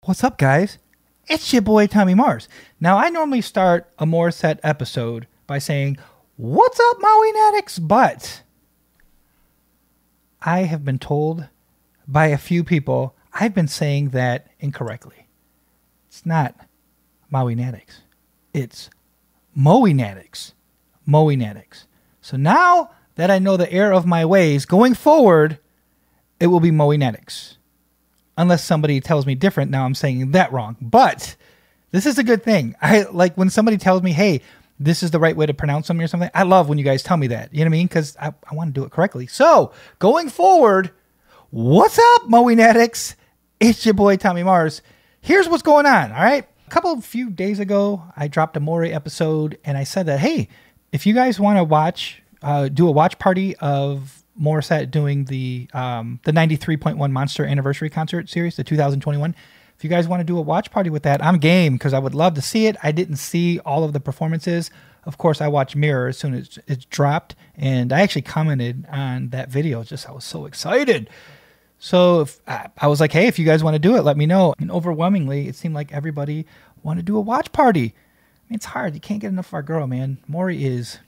What's up, guys? It's your boy, Tommy Mars. Now, I normally start a Morissette episode by saying, what's up, Mauinatics? But I have been told by a few people I've been saying that incorrectly. It's not Mauinatics. It's Moinatics. Moinatics. So now that I know the error of my ways, going forward, it will be Moinatics. Unless somebody tells me different, now I'm saying that wrong. But this is a good thing. I like when somebody tells me, hey, this is the right way to pronounce something or something. I love when you guys tell me that. You know what I mean? Because I want to do it correctly. So, going forward, what's up, Moinatics? It's your boy, Tommy Mars. Here's what's going on, all right? A few days ago, I dropped a Maury episode, and I said that, hey, if you guys want to watch, do a watch party of Morissette doing the 93.1 Monster Anniversary Concert Series, the 2021. If you guys want to do a watch party with that, I'm game because I would love to see it. I didn't see all of the performances. Of course, I watched Mirror as soon as it dropped, and I actually commented on that video. I was so excited. So I was like, hey, if you guys want to do it, let me know. And overwhelmingly, it seemed like everybody wanted to do a watch party. I mean, it's hard. You can't get enough of our girl, man. Maury is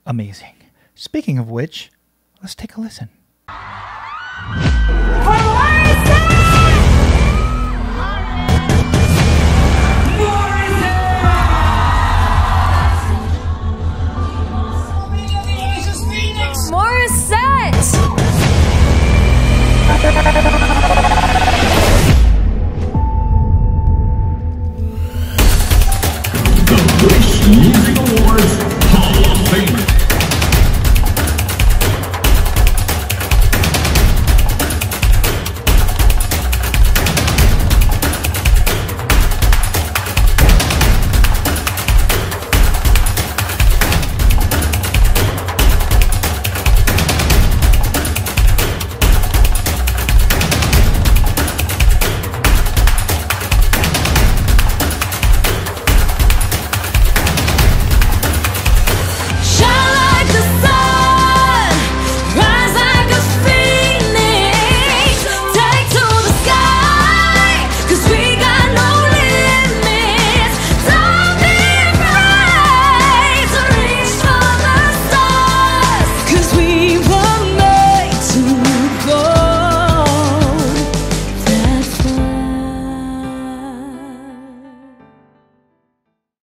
amazing. Speaking of which, let's take a listen. Music Awards Hall of Fame.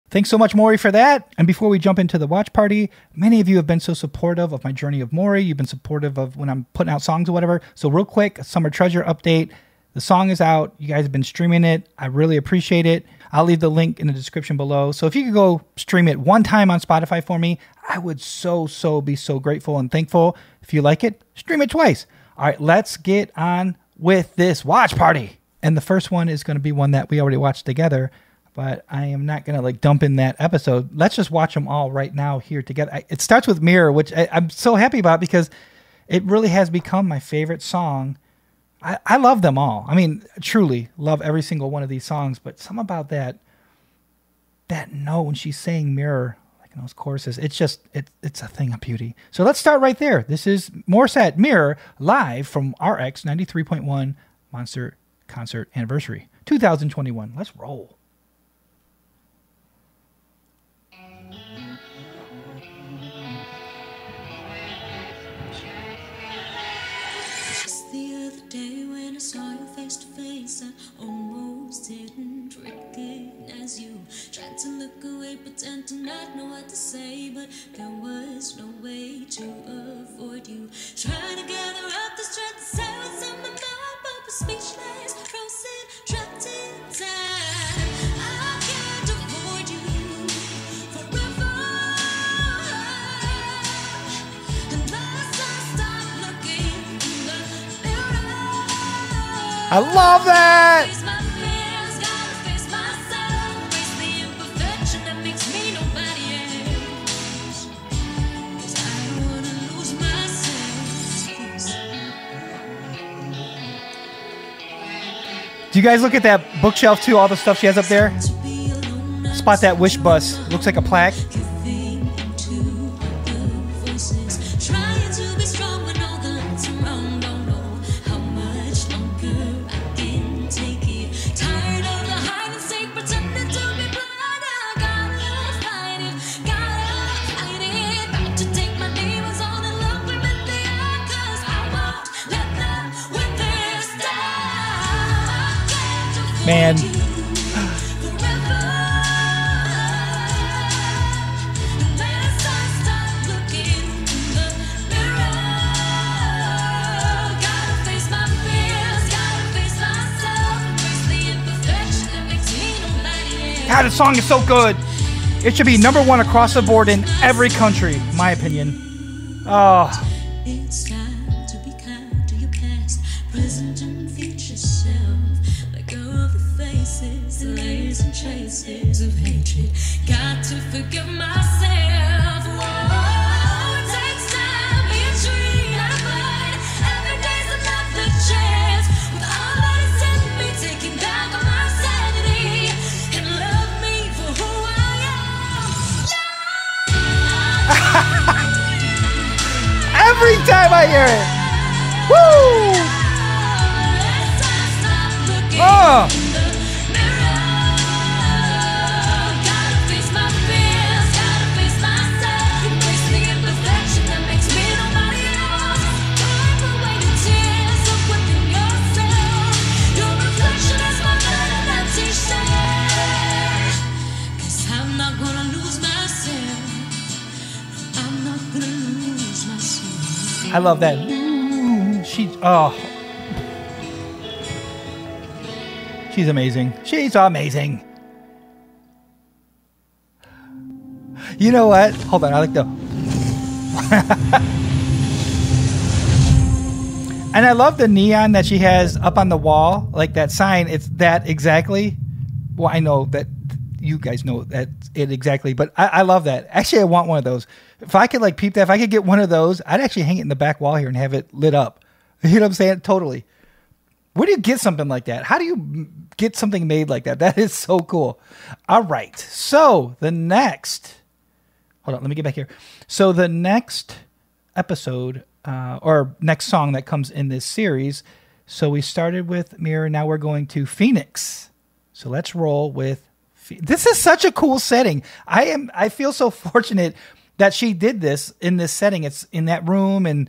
Thanks so much, Maury, for that. And before we jump into the watch party, many of you have been so supportive of my journey of Maury. You've been supportive of when I'm putting out songs or whatever. So real quick, a Summer Treasure update. The song is out. You guys have been streaming it. I really appreciate it. I'll leave the link in the description below. So if you could go stream it one time on Spotify for me, I would be so grateful and thankful. If you like it, stream it twice. All right, let's get on with this watch party. And the first one is going to be one that we already watched together, but I am not going to dump in that episode. Let's just watch them all right now here together. It starts with Mirror, which I'm so happy about because it really has become my favorite song. I love them all. I mean, truly love every single one of these songs, but some about that note when she's saying Mirror, like in those choruses, it's a thing of beauty. So let's start right there. This is Morissette Mirror live from RX 93.1 Monster Concert Anniversary 2021. Let's roll. I saw you face to face, I almost didn't recognize you. Tried to look away, pretend to not know what to say, but there was no way to avoid you. Trying to gather up the strength to say what's on my mind, but was speechless, frozen, trapped in time. I can't avoid you forever, unless I stop looking in the mirror. I love that. Do you guys look at that bookshelf too? All the stuff she has up there. Spot that wish bus. Looks like a plaque. Man. God, this song is so good. It should be #1 across the board in every country, my opinion. Oh. It's time to be kind to your past, present and future self. Let go of the faces, the layers and traces of hatred. Got to forgive myself. Whoa, it takes time, be a tree, not a bud. Every day's another chance. With all that is in me, taking back on my sanity and love me for who I am. Every time I hear it. Woo! Oh! I love that. She's amazing. She's amazing. You know what? Hold on. I like the. And I love the neon that she has up on the wall, like that sign. It's that exactly. Well, I know that you guys know that it exactly, but I love that. Actually, I want one of those. If I could like peep that, if I could get one of those, I'd actually hang it in the back wall here and have it lit up. You know what I'm saying? Totally. Where do you get something like that? How do you get something made like that? That is so cool. All right. So the next, hold on, let me get back here. So the next episode or next song that comes in this series. So we started with Mirror. Now we're going to Phoenix. So let's roll with. This is such a cool setting. I feel so fortunate that she did this in this setting. It's in that room and,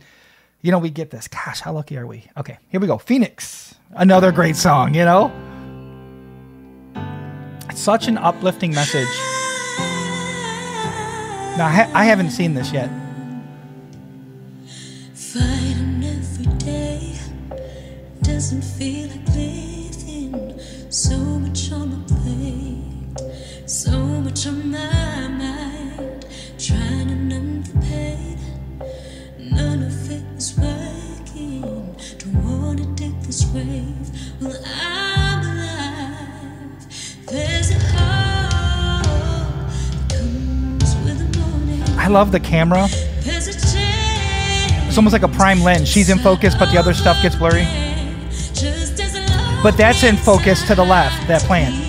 you know, we get this. Gosh, how lucky are we? Okay, here we go. Phoenix. Another great song, you know? It's such an uplifting message. Now, I haven't seen this yet. Fighting every day doesn't feel like living. So much on my plate, so much on my mind. Trying to numb the pain, none of it is working. Don't wanna dig this grave. Well, I'm alive. There's a hope that comes with the morning. I love the camera. There's a change. It's almost like a prime lens. She's in focus, but the other stuff gets blurry. Just as long But that's in focus to the left, that plant.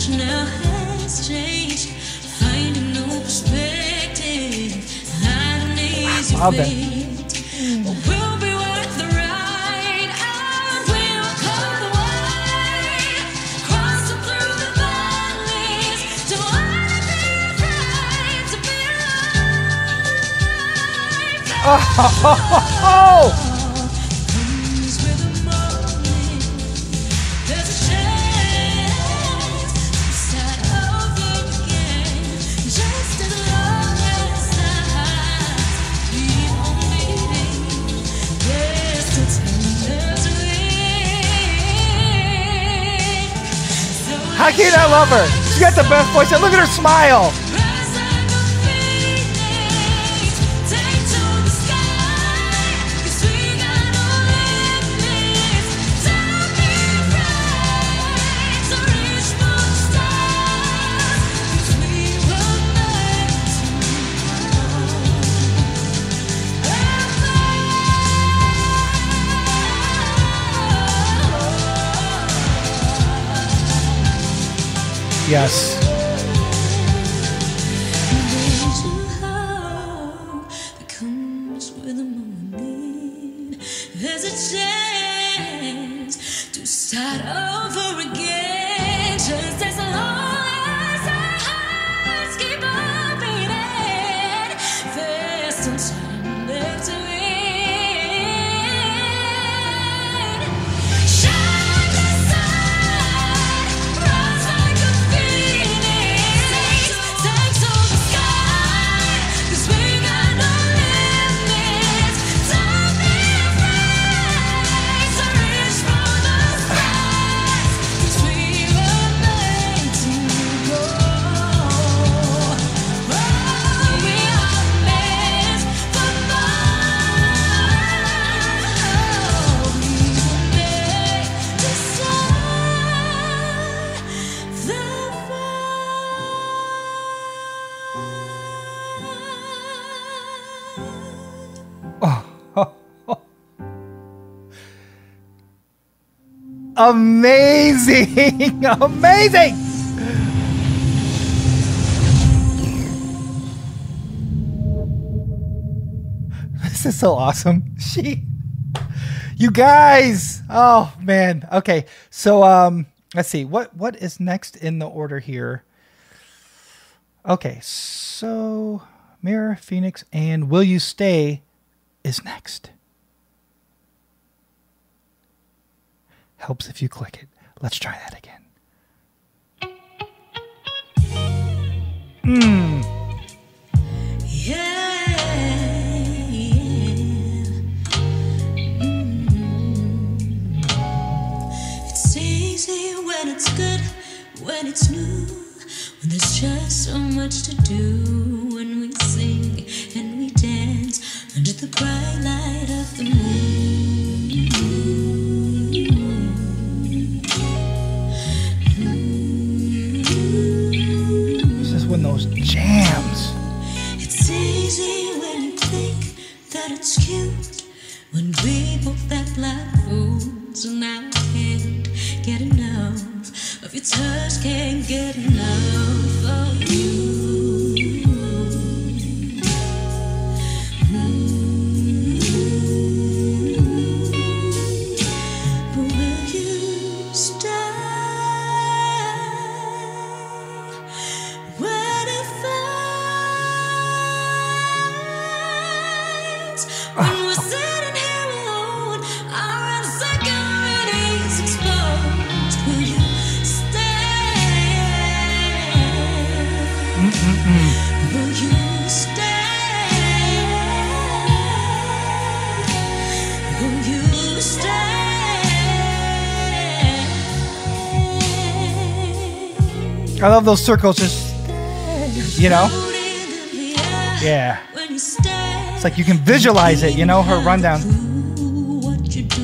now has changed, finding no perspective. I don't need your Love that. fate. We'll be worth the ride, and we'll come the way, crossing through the valleys. Don't wanna be afraid to be alive. Oh! Comes with the morning. There's a chance to start over again. Just as long as I keep on beating. Yes, it's endless ring. So How can I love her? She got the best voice. And look at her smile. rise like a phoenix, take to the sky, 'cause we got no limits. Don't be afraid to reach for the stars, 'cause we were meant to fly. Yes. There's a hope that comes with a morning. There's a chance to start over again. Just as long as our hearts keep on beating, there's some time left to win. Shine the sun, rise like a phoenix. Thanks to the sky, 'cause we got no limits. Don't be afraid to reach for the stars, 'cause we were meant to go. Oh, we are meant for more. We were made to start the Amazing. Amazing. This is so awesome. You guys. Oh man. Okay. So let's see. What is next in the order here? Okay. So Mirror, Phoenix, and Will You Stay is next. Helps if you click it. Let's try that again. It's easy when it's good, when it's new, when there's just so much to do, when we sing and we dance under the bright light of the moon. This is when those jams. It's easy when you think that it's cute, when we both act like fools, and I can't get enough of your touch, can't get enough of you. But will you stay when it finds, when we're sitting here alone, our insecurities exposed? Will you stay? Will you stay? Will you stay? I love those circles. Just Yeah. yeah. When you stay, It's like you can visualize it. You know her rundown. what you do,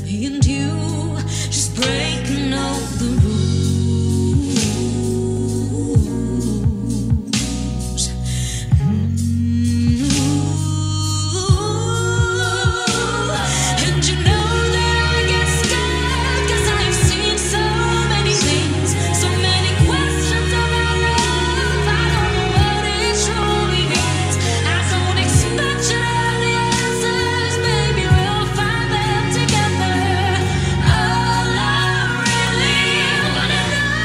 me and you, just breaking all the rules. And you know that I get scared, 'cause I've seen so many things, so many questions about love. I don't know what it truly means. I don't expect you to have the answers, baby. We'll find them together. All I really wanna know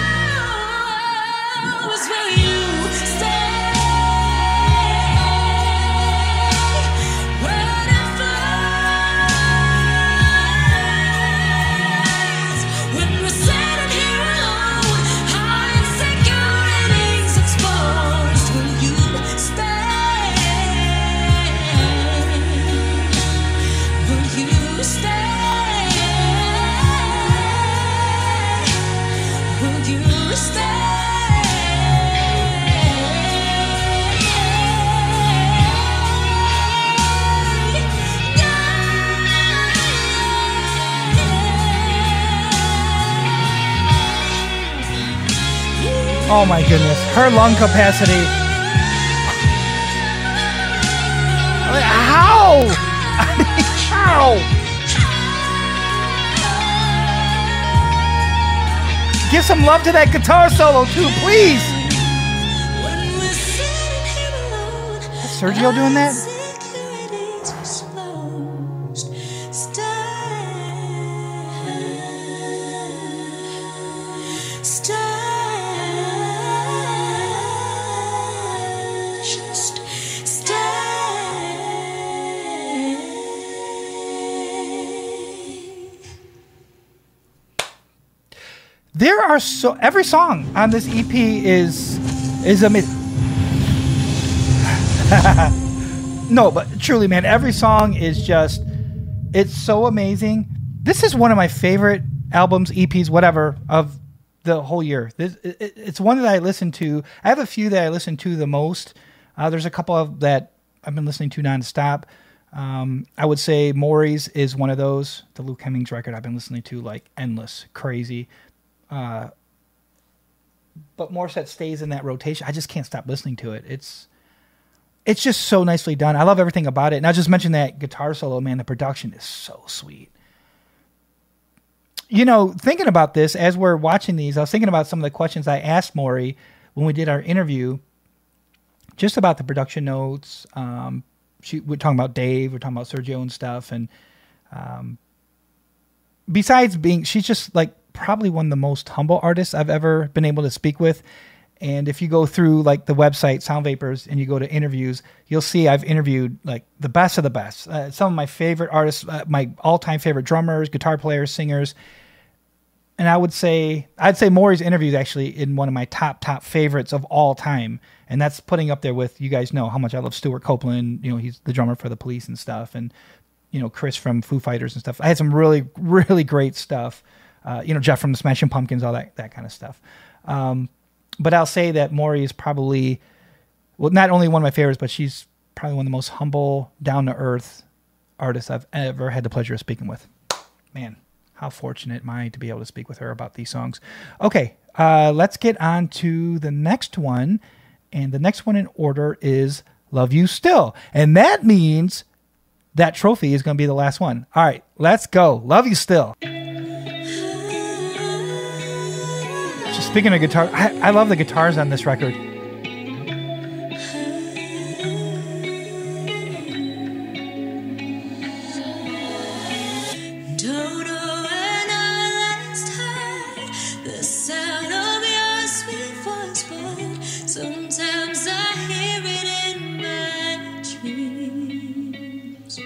is, will you stay when it flies? When we're sitting here alone, our insecurities exposed. Will you stay? Will you stay? Will you stay? Oh my goodness. Her lung capacity. Like, how? I mean, how? Give give some love to that guitar solo too, please. Is Sergio doing that? There are every song on this EP is amazing. No, but truly, man, every song is just, it's so amazing. This is one of my favorite albums, EPs, whatever, of the whole year. It's one that I listen to. I have a few that I listen to the most. There's a couple of that I've been listening to nonstop. I would say Maury's is one of those. The Luke Hemmings record I've been listening to like endless, crazy. But Morissette stays in that rotation. I just can't stop listening to it. It's just so nicely done. I love everything about it. And I just mentioned that guitar solo, man. The production is so sweet. You know, thinking about this as we're watching these, I was thinking about some of the questions I asked Maury when we did our interview, just about the production notes. We're talking about Dave, we're talking about Sergio and stuff. And besides she's just like probably one of the most humble artists I've ever been able to speak with. And if you go through like the website Sound Vapors and you go to interviews, you'll see I've interviewed like the best of the best. Some of my favorite artists, my all-time favorite drummers, guitar players, singers. And I'd say Maury's interview is actually in one of my top favorites of all time. And that's putting up there with, you guys know how much I love Stuart Copeland. You know, he's the drummer for the Police and stuff. And, you know, Chris from Foo Fighters and stuff. I had some really, really great stuff. You know, Jeff from the Smashing Pumpkins, all that kind of stuff. But I'll say that Maury is probably, well, not only one of my favorites, but she's probably one of the most humble, down-to-earth artists I've ever had the pleasure of speaking with. Man, how fortunate am I to be able to speak with her about these songs. Okay, let's get on to the next one. And the next one in order is Love You Still. And that means that trophy is going to be the last one. All right, let's go. Love You Still. Speaking of guitar, I love the guitars on this record. Don't know when I last heard the sound of your sweet voice, but sometimes I hear it in my dreams.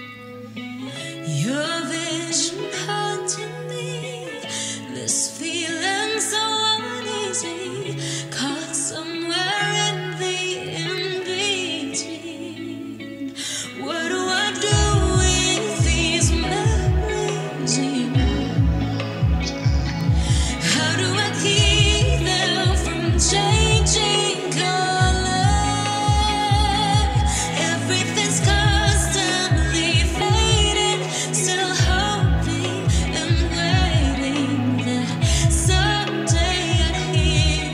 Your vision haunting me, this feeling so caught somewhere in the in-between. What do I do with these memories? How do I keep them from changing color? Everything's constantly fading, still hoping and waiting that someday I'd hear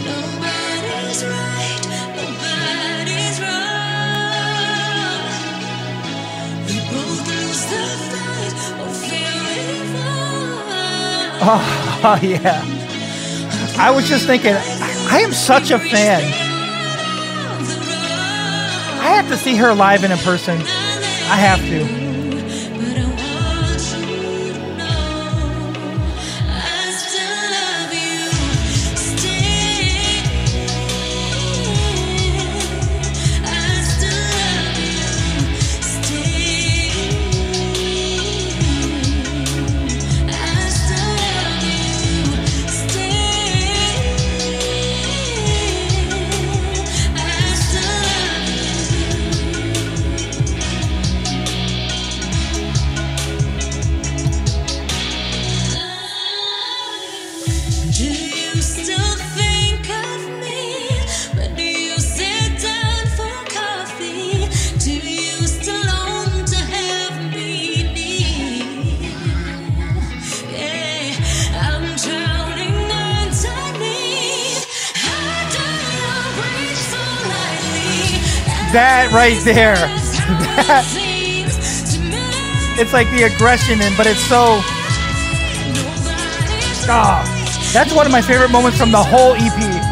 nobody's right, nobody's wrong. We both lose the fight or feel evil. Oh, yeah. I was just thinking, I am such a fan. I have to see her live and in person. I have to. But I want you to know I still love you. Still, I still love you. Still, I still love you. Still, I still do you still think of me when you sit down for coffee? Do you still long to have me near? Yeah, I'm drowning underneath. How do you breathe so lightly? That right there. It's like the aggression, but it's so. That's one of my favorite moments from the whole EP.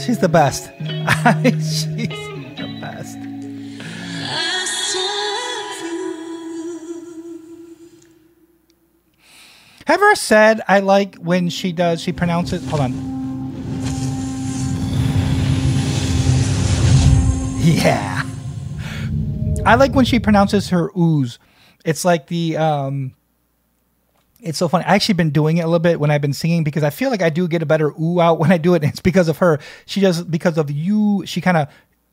She's the best. She's the best. Have you ever said, I like when she pronounces, hold on. Yeah. I like when she pronounces her oohs. It's like the, it's so funny. I actually been doing it a little bit when I've been singing because I feel like I do get a better ooh out when I do it. And it's because of her. She does because of you. She kind of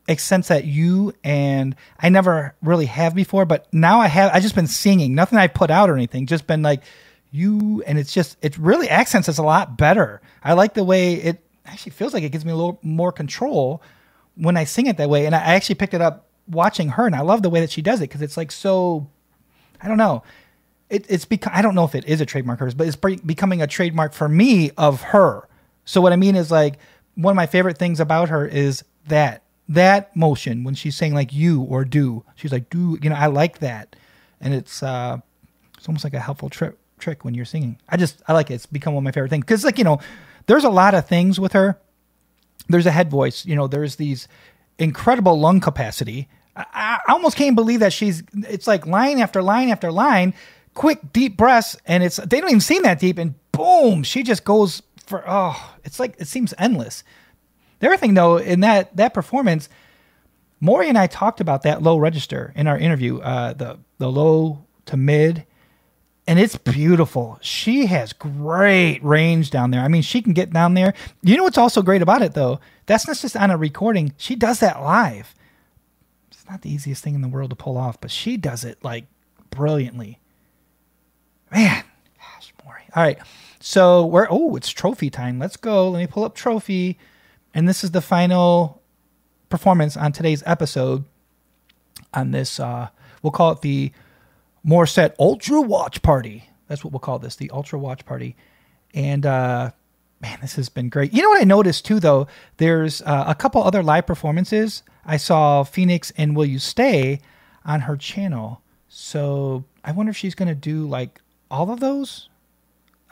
accents that you, and I never really have before, but now I have. I just been singing, nothing I put out or anything. Just been like you, and it really accents us a lot better. I like the way it actually feels like it gives me a little more control when I sing it that way. And I actually picked it up watching her, and I love the way that she does it because it's like so. I don't know. It's because I don't know if it is a trademark of hers, but it's becoming a trademark for me of her. So what I mean is like one of my favorite things about her is that motion when she's saying like you or do. She's like do, I like that, and it's almost like a helpful trick when you're singing. I like it. It's become one of my favorite things because like there's a lot of things with her. There's a head voice. There's these incredible lung capacity. I almost can't believe that it's like line after line after line. Quick, deep breaths, and they don't even seem that deep, and boom, she just goes for, it's like, it seems endless. The other thing, though, in that performance, Maury and I talked about that low register in our interview, the low to mid, and it's beautiful. She has great range down there. I mean, she can get down there. You know what's also great about it, though? That's not just on a recording. She does that live. It's not the easiest thing in the world to pull off, but she does it, like, brilliantly. Man, gosh, Maury. All right, so it's trophy time. Let's go. Let me pull up trophy, and this is the final performance on today's episode. On this, we'll call it the Morissette Ultra Watch Party. That's what we'll call this, the Ultra Watch Party. And man, this has been great. You know what I noticed too, though? There's a couple other live performances. I saw Phoenix and Will You Stay on her channel. So I wonder if she's gonna do like all of those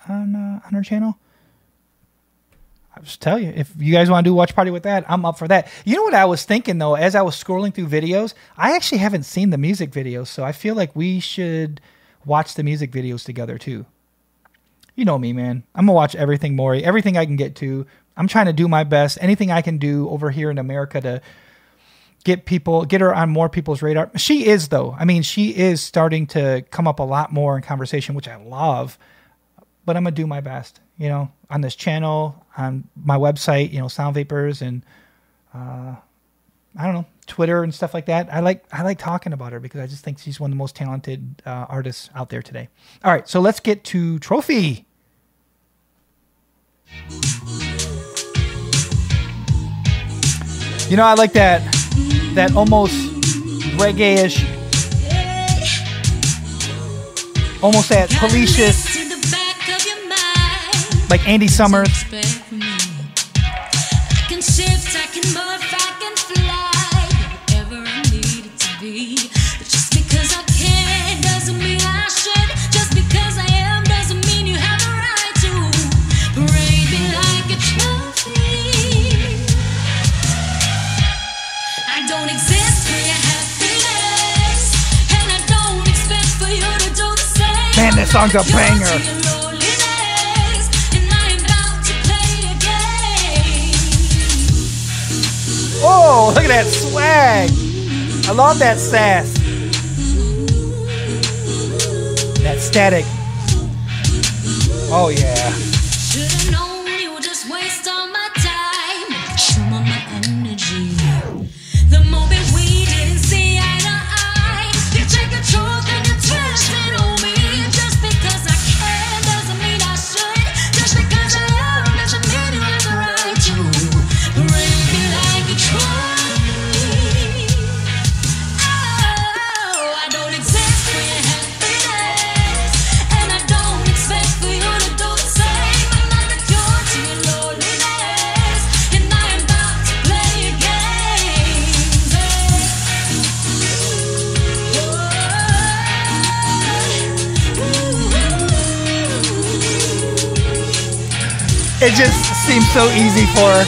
on her channel. I'll just tell you, if you guys want to do a watch party with that, I'm up for that. You know what I was thinking, though, as I was scrolling through videos? I actually haven't seen the music videos, so I feel like we should watch the music videos together, too. You know me, man. I'm going to watch everything, Maury, everything I can get to. I'm trying to do my best, anything I can do over here in America to get her on more people's radar. She is, though. I mean, she is starting to come up a lot more in conversation, which I love. But I'm going to do my best, on this channel, on my website, Sound Vapors, and I don't know, Twitter and stuff like that. I like talking about her because I just think she's one of the most talented artists out there today. All right, so let's get to Trophy. You know, I like that almost reggae-ish, almost that Policious, like Andy Summers. Man, this song's a banger. Oh, look at that swag. I love that sass. That static. Oh, yeah. Should've known you would just waste all my time. Consume all my energy. The moment we didn't see eye to eye, you take control and you twist it on me. Just because I can doesn't mean I should. Just because I am doesn't mean you have the right to break me like a try. Oh, I don't exist for your happiness, and I don't expect for you to do the same. I'm not the cure to your loneliness, and I am about to play your games. It just seems so easy for her.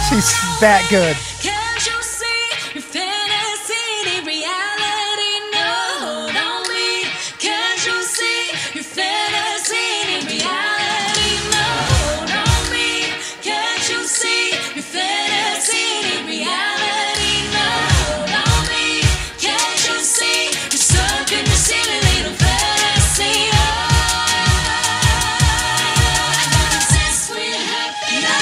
She's that good. Can't you see your fantasy in reality? No, don't me. Can't you see your fantasy in reality? No, don't me. Can't you see your fantasy in reality? No, don't me. Can't you see you're stuck in your silly little fantasy? I don't exist for your happiness.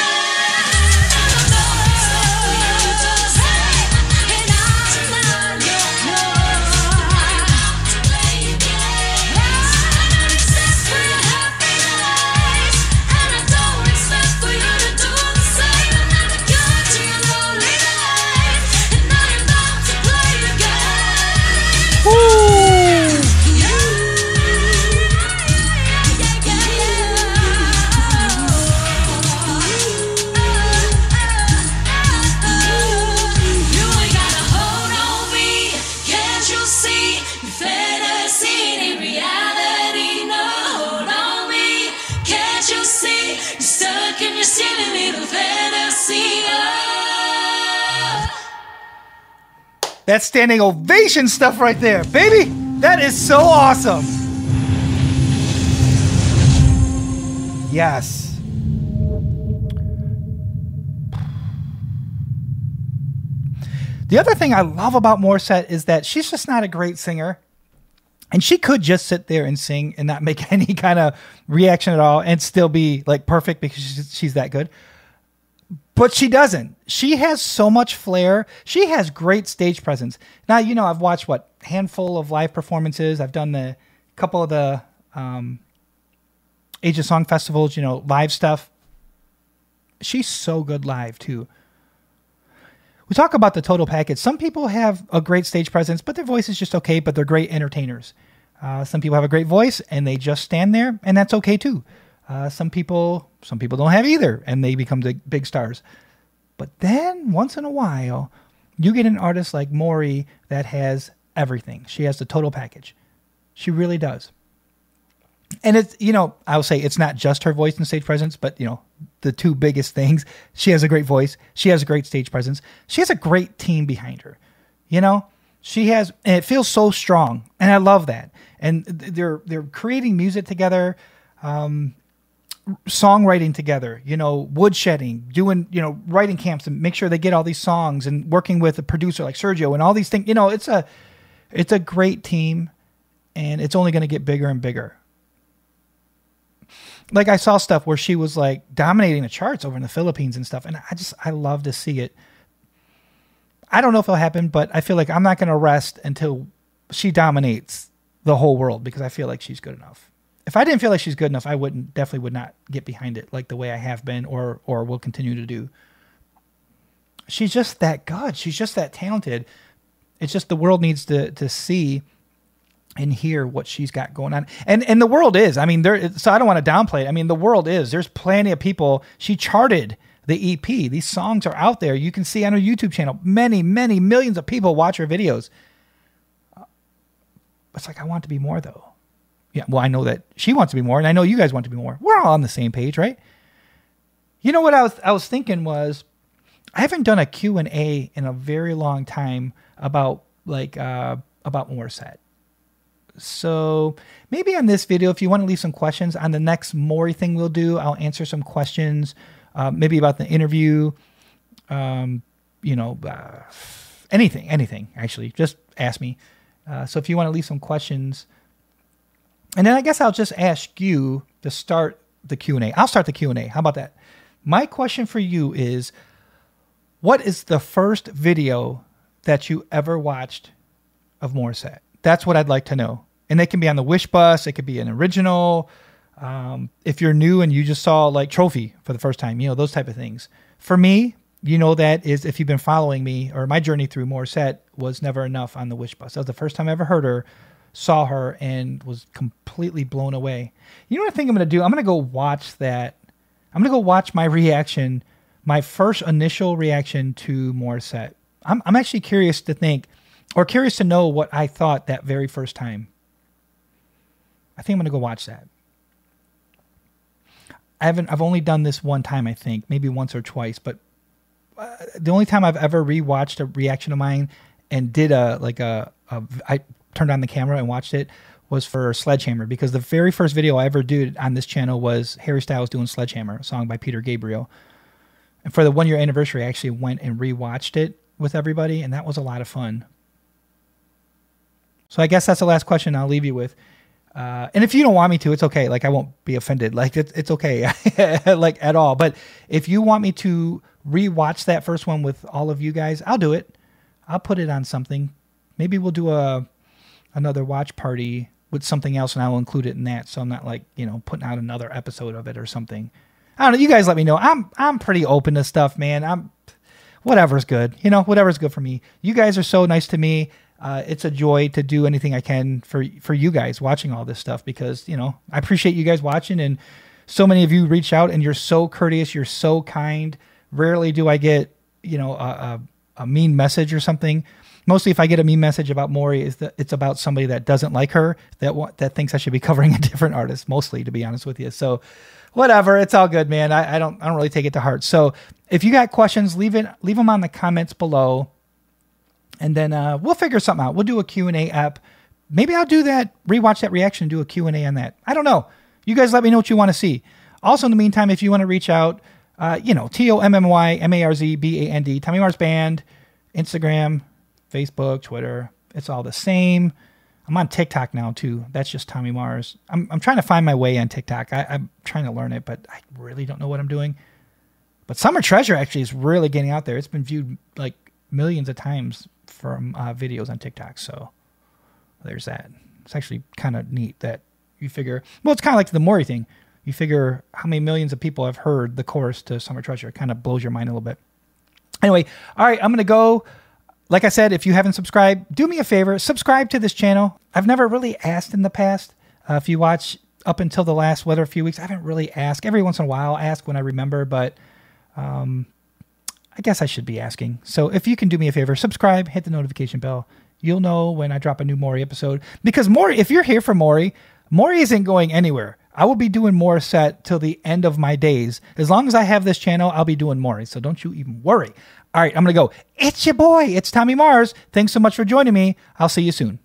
That's standing ovation stuff right there, baby. That is so awesome. Yes. The other thing I love about Morissette is that she's just not a great singer. And she could just sit there and sing and not make any kind of reaction at all and still be like perfect because she's that good. But she doesn't. She has so much flair. She has great stage presence. Now, you know, I've watched handful of live performances. I've done the couple of the Age of Song festivals, you know, live stuff. She's so good live too. We talk about the total package. Some people have a great stage presence, but their voice is just okay, but they're great entertainers. Some people have a great voice and they just stand there, and that's okay too. Some people don't have either, and they become the big stars. But then once in a while, you get an artist like Maury that has everything. She has the total package. She really does. And it's, you know, I will say it's not just her voice and stage presence, but, you know, the two biggest things. She has a great voice. She has a great stage presence. She has a great team behind her. You know, she has, and it feels so strong. And I love that. And they're creating music together, songwriting together, you know, woodshedding, doing, you know, writing camps and make sure they get all these songs, and working with a producer like Sergio and all these things. You know, it's a great team, and it's only going to get bigger and bigger. Like, I saw stuff where she was like dominating the charts over in the Philippines and stuff. And I love to see it. I don't know if it'll happen, but I feel like I'm not going to rest until she dominates the whole world, because I feel like she's good enough. if I didn't feel like she's good enough, I definitely would not get behind it like the way I have been or will continue to do. She's just that good. She's just that talented. It's just the world needs to see and hear what she's got going on. And the world is. I mean, so I don't want to downplay it. I mean, the world is. There's plenty of people. She charted the EP. These songs are out there. You can see on her YouTube channel. Many, many millions of people watch her videos. It's like, I want to be more, though. Yeah, well, I know that she wants to be more, and I know you guys want to be more. We're all on the same page, right? You know what I was thinking was, I haven't done a Q&A in a very long time about Morissette. So maybe on this video, if you want to leave some questions on the next Maury thing we'll do, I'll answer some questions, maybe about the interview, anything, actually. Just ask me. So if you want to leave some questions, and then I guess I'll just ask you to start the Q&A. I'll start the Q&A. How about that? My question for you is, what is the first video that you ever watched of Morissette? That's what I'd like to know. And they can be on the Wish Bus. It could be an original. If you're new and you just saw like Trophy for the first time, those type of things. For me, that is, if you've been following me, or my journey through Morissette was Never Enough on the Wish Bus. That was the first time I ever heard her, saw her, and was completely blown away. You know what I think I'm going to do? I'm going to go watch that. I'm going to go watch my reaction, my first initial reaction to Morissette. I'm actually curious to know what I thought that very first time. I think I'm going to go watch that. I've only done this one time, I think, maybe once or twice, but the only time I've ever rewatched a reaction of mine and did I turned on the camera and watched it was for Sledgehammer, because the very first video I ever did on this channel was Harry Styles doing Sledgehammer, a song by Peter Gabriel. And for the 1 year anniversary, I actually went and rewatched it with everybody, and that was a lot of fun. So I guess that's the last question I'll leave you with. And if you don't want me to, it's okay. Like, I won't be offended. Like, it's okay, like, at all. But if you want me to rewatch that first one with all of you guys, I'll do it. I'll put it on something. Maybe we'll do another watch party with something else, and I will include it in that. So I'm not like, putting out another episode of it or something. I don't know. You guys let me know. I'm pretty open to stuff, man. Whatever's good. Whatever's good for me. You guys are so nice to me. It's a joy to do anything I can for you guys watching all this stuff, because, I appreciate you guys watching, and so many of you reach out, and you're so courteous. You're so kind. Rarely do I get, a mean message or something. Mostly if I get a mean message about Maury, it's about somebody that doesn't like her, that thinks I should be covering a different artist, mostly, to be honest with you. So whatever, it's all good, man. I don't really take it to heart. So if you got questions, leave them on the comments below. And then we'll figure something out. We'll do a Q&A app. Maybe I'll do that, rewatch that reaction, and do a Q&A on that. I don't know. You guys let me know what you want to see. Also, in the meantime, if you want to reach out, TOMMYMARZBAND, Tommy Mars Band, Instagram, Facebook, Twitter. It's all the same. I'm on TikTok now, too. That's just Tommy Mars. I'm trying to find my way on TikTok. I'm trying to learn it, but I really don't know what I'm doing. But Summer Treasure actually is really getting out there. It's been viewed like millions of times from videos on TikTok. So there's that. It's actually kind of neat that you figure, well, it's kind of like the Maury thing. You figure how many millions of people have heard the chorus to Summer Treasure. It kind of blows your mind a little bit. Anyway, all right, I'm going to go. Like I said, if you haven't subscribed, do me a favor, subscribe to this channel. I've never really asked in the past. If you watch up until the last, a few weeks, I haven't really asked. Every once in a while, I'll ask when I remember, but I guess I should be asking. So if you can do me a favor, subscribe, hit the notification bell. You'll know when I drop a new Maury episode. Because Maury, if you're here for Maury isn't going anywhere. I will be doing Morissette till the end of my days. As long as I have this channel, I'll be doing Maury. So don't you even worry. All right, I'm going to go. It's your boy. It's Tommy Mars. Thanks so much for joining me. I'll see you soon.